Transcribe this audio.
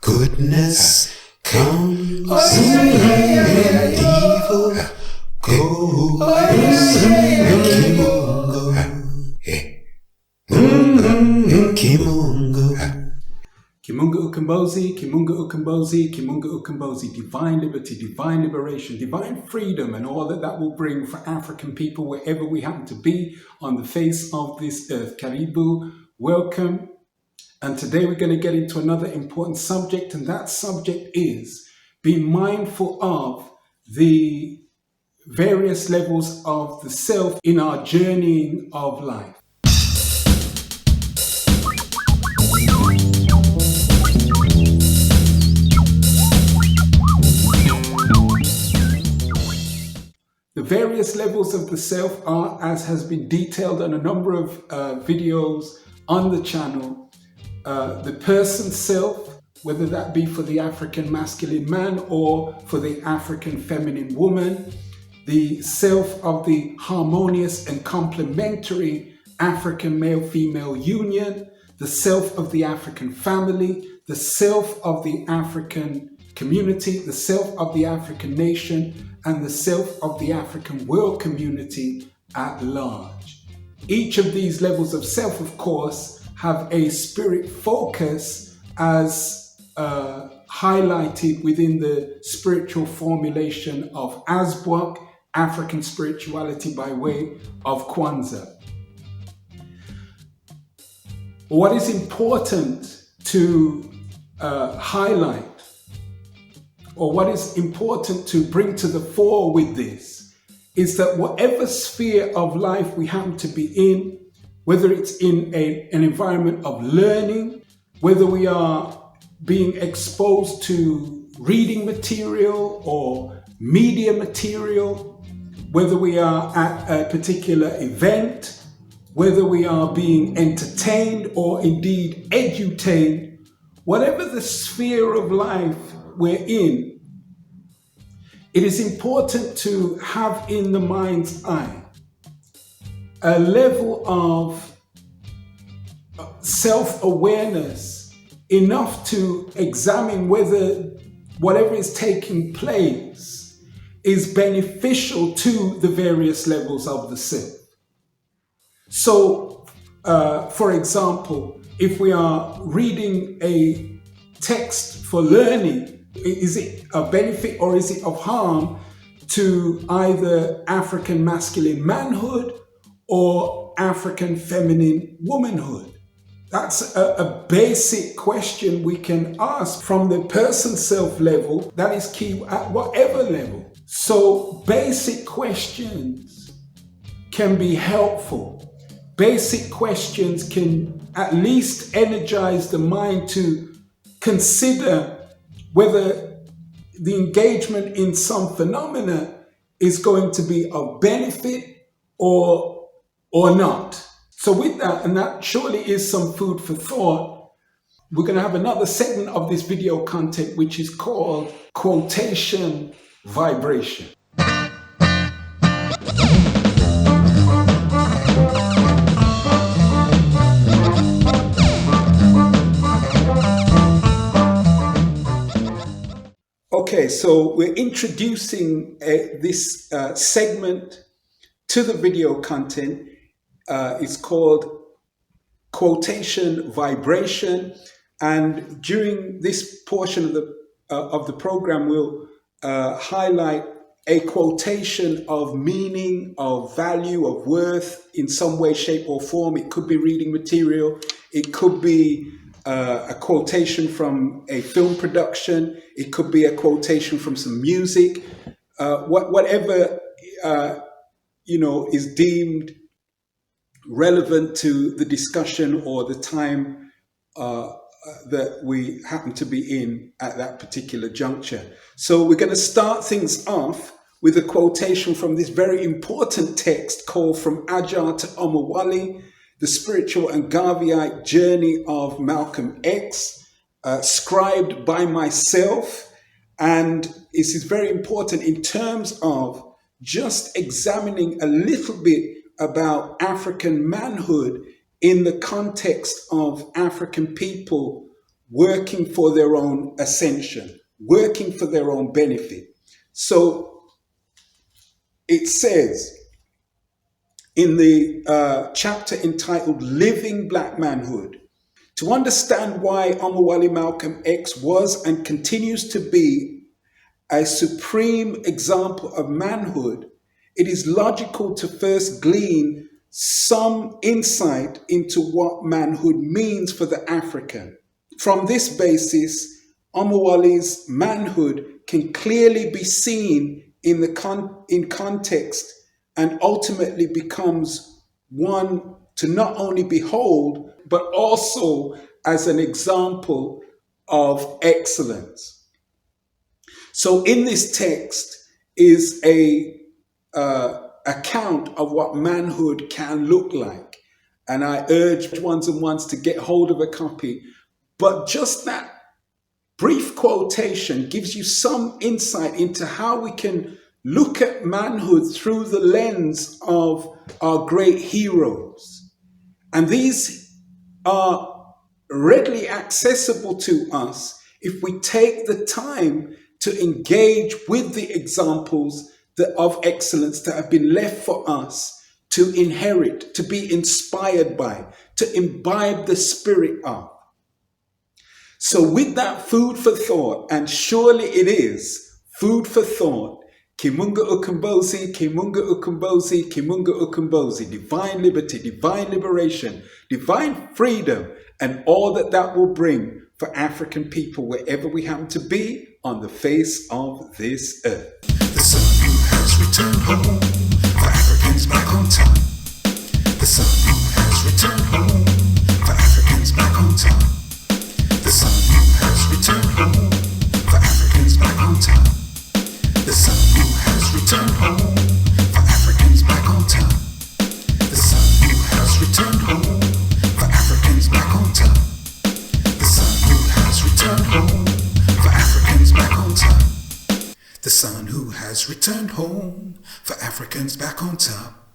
Goodness comes and evil goes. Kimunga Ukombozi, Kimunga Ukombozi, Kimunga Ukombozi, divine liberty, divine liberation, divine freedom, and all that that will bring for African people wherever we happen to be on the face of this earth. Karibu, welcome. And today we're going to get into another important subject, and that subject is be mindful of the various levels of the self in our journeying of life. The various levels of the self are, as has been detailed on a number of videos on the channel, the person self, whether that be for the African masculine man or for the African feminine woman, the self of the harmonious and complementary African male-female union, the self of the African family, the self of the African community, the self of the African nation, and the self of the African world community at large. Each of these levels of self, of course, have a spirit focus as highlighted within the spiritual formulation of Asbwak, African spirituality by way of Kwanzaa. What is important to highlight, or what is important to bring to the fore with this, is that whatever sphere of life we happen to be in, whether it's in an environment of learning, whether we are being exposed to reading material or media material, whether we are at a particular event, whether we are being entertained or indeed edutained, whatever the sphere of life we're in, it is important to have in the mind's eye a level of self-awareness enough to examine whether whatever is taking place is beneficial to the various levels of the self. So, for example, if we are reading a text for learning, is it a benefit or is it of harm to either African masculine manhood or African feminine womanhood? That's a basic question we can ask from the person self level. That is key at whatever level. So basic questions can be helpful. Basic questions can at least energize the mind to consider whether the engagement in some phenomena is going to be of benefit or not. So with that, and that surely is some food for thought, we're going to have another segment of this video content which is called Quotation Vibration. Okay, so we're introducing this segment to the video content. It's called Quotation Vibration, and during this portion of the program, we'll highlight a quotation of meaning, of value, of worth in some way, shape, or form. It could be reading material. It could be a quotation from a film production. It could be a quotation from some music. Whatever is deemed relevant to the discussion or the time that we happen to be in at that particular juncture. So we're going to start things off with a quotation from this very important text called From Ajar to Omawali, The Spiritual and Garveyite Journey of Malcolm X, scribed by myself. And this is very important in terms of just examining a little bit about African manhood in the context of African people working for their own ascension, working for their own benefit. So it says in the chapter entitled Living Black Manhood, to understand why Omowale Malcolm X was and continues to be a supreme example of manhood, it is logical to first glean some insight into what manhood means for the African. From this basis, Omowale's manhood can clearly be seen in context and ultimately becomes one to not only behold, but also as an example of excellence. So in this text is a account of what manhood can look like. And I urge ones and ones to get hold of a copy. But just that brief quotation gives you some insight into how we can look at manhood through the lens of our great heroes. And these are readily accessible to us if we take the time to engage with the examples of excellence that have been left for us to inherit, to be inspired by, to imbibe the spirit of. So with that food for thought, and surely it is food for thought, Kimunga Ukumbosi, Kimunga Ukumbosi, Kimunga Ukumbosi, divine liberty, divine liberation, divine freedom, and all that that will bring for African people wherever we happen to be on the face of this earth. The son who has returned home, for Africans back on top. The son who has returned home, for Africans back on top. The son who has returned home, for Africans back on top. The son who has returned home, for Africans back on top. The son who has returned home, for Africans back on top. The son who has returned home, for Africans back on top. The son who has returned home, for Africans back on top.